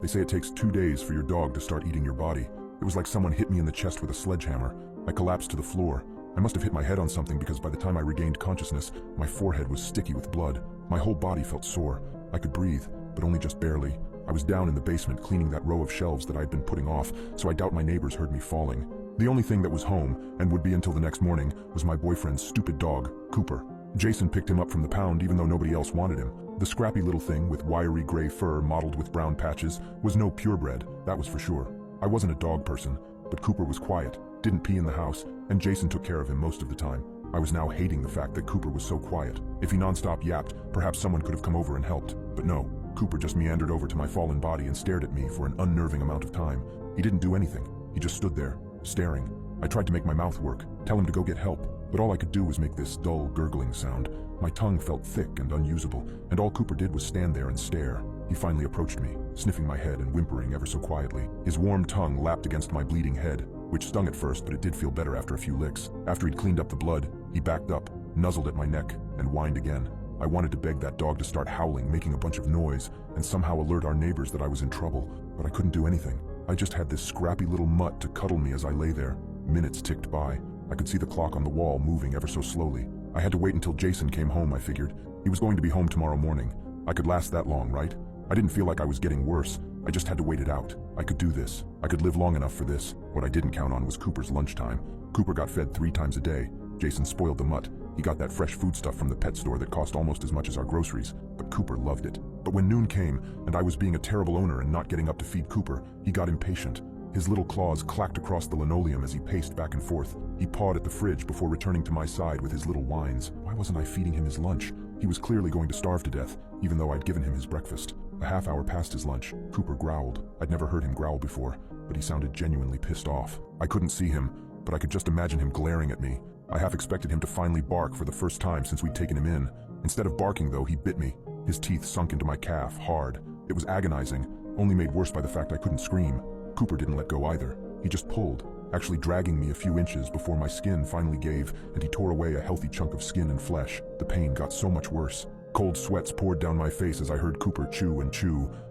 They say it takes 2 days for your dog to start eating your body. It was like someone hit me in the chest with a sledgehammer. I collapsed to the floor. I must have hit my head on something because by the time I regained consciousness, my forehead was sticky with blood. My whole body felt sore. I could breathe, but only just barely. I was down in the basement cleaning that row of shelves that I had been putting off, so I doubt my neighbors heard me falling. The only thing that was home, and would be until the next morning, was my boyfriend's stupid dog, Cooper. Jason picked him up from the pound even though nobody else wanted him. The scrappy little thing with wiry gray fur mottled with brown patches was no purebred, that was for sure. I wasn't a dog person, but Cooper was quiet, didn't pee in the house, and Jason took care of him most of the time. I was now hating the fact that Cooper was so quiet. If he nonstop yapped, perhaps someone could have come over and helped. But no, Cooper just meandered over to my fallen body and stared at me for an unnerving amount of time. He didn't do anything. He just stood there, staring. I tried to make my mouth work, tell him to go get help, but all I could do was make this dull, gurgling sound. My tongue felt thick and unusable, and all Cooper did was stand there and stare. He finally approached me, sniffing my head and whimpering ever so quietly. His warm tongue lapped against my bleeding head, which stung at first, but it did feel better after a few licks. After he'd cleaned up the blood, he backed up, nuzzled at my neck, and whined again. I wanted to beg that dog to start howling, making a bunch of noise, and somehow alert our neighbors that I was in trouble, but I couldn't do anything. I just had this scrappy little mutt to cuddle me as I lay there. Minutes ticked by. I could see the clock on the wall moving ever so slowly. I had to wait until Jason came home, I figured. He was going to be home tomorrow morning. I could last that long, right? I didn't feel like I was getting worse. I just had to wait it out. I could do this. I could live long enough for this. What I didn't count on was Cooper's lunchtime. Cooper got fed 3 times a day. Jason spoiled the mutt. He got that fresh foodstuff from the pet store that cost almost as much as our groceries, but Cooper loved it. But when noon came, and I was being a terrible owner and not getting up to feed Cooper, he got impatient. His little claws clacked across the linoleum as he paced back and forth. He pawed at the fridge before returning to my side with his little whines. Why wasn't I feeding him his lunch? He was clearly going to starve to death, even though I'd given him his breakfast. A half hour past his lunch, Cooper growled. I'd never heard him growl before, but he sounded genuinely pissed off. I couldn't see him, but I could just imagine him glaring at me. I half expected him to finally bark for the first time since we'd taken him in. Instead of barking though, he bit me. His teeth sunk into my calf, hard. It was agonizing, only made worse by the fact I couldn't scream. Cooper didn't let go either. He just pulled, actually dragging me a few inches before my skin finally gave and he tore away a healthy chunk of skin and flesh. The pain got so much worse. Cold sweats poured down my face as I heard Cooper chew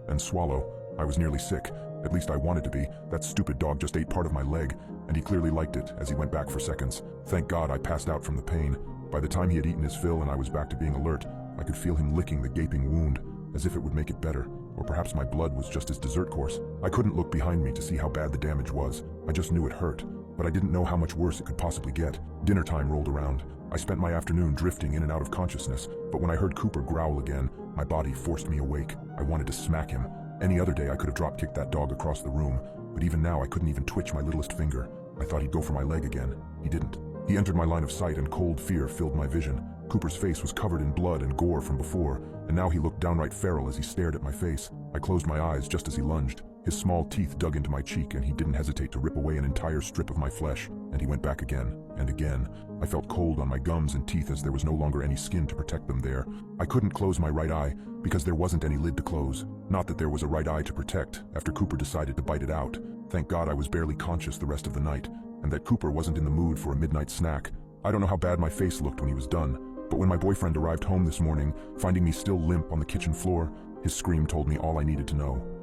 and swallow. I was nearly sick. At least I wanted to be. That stupid dog just ate part of my leg, and he clearly liked it as he went back for seconds. Thank God I passed out from the pain. By the time he had eaten his fill and I was back to being alert, I could feel him licking the gaping wound, as if it would make it better. Or perhaps my blood was just his dessert course. I couldn't look behind me to see how bad the damage was. I just knew it hurt, but I didn't know how much worse it could possibly get. Dinner time rolled around. I spent my afternoon drifting in and out of consciousness, but when I heard Cooper growl again, my body forced me awake. I wanted to smack him. Any other day I could have drop-kicked that dog across the room, but even now I couldn't even twitch my littlest finger. I thought he'd go for my leg again. He didn't. He entered my line of sight and cold fear filled my vision. Cooper's face was covered in blood and gore from before, and now he looked downright feral as he stared at my face. I closed my eyes just as he lunged. His small teeth dug into my cheek and he didn't hesitate to rip away an entire strip of my flesh, and he went back again and again. I felt cold on my gums and teeth as there was no longer any skin to protect them there. I couldn't close my right eye because there wasn't any lid to close. Not that there was a right eye to protect after Cooper decided to bite it out. Thank God I was barely conscious the rest of the night, and that Cooper wasn't in the mood for a midnight snack. I don't know how bad my face looked when he was done, but when my boyfriend arrived home this morning, finding me still limp on the kitchen floor, his scream told me all I needed to know.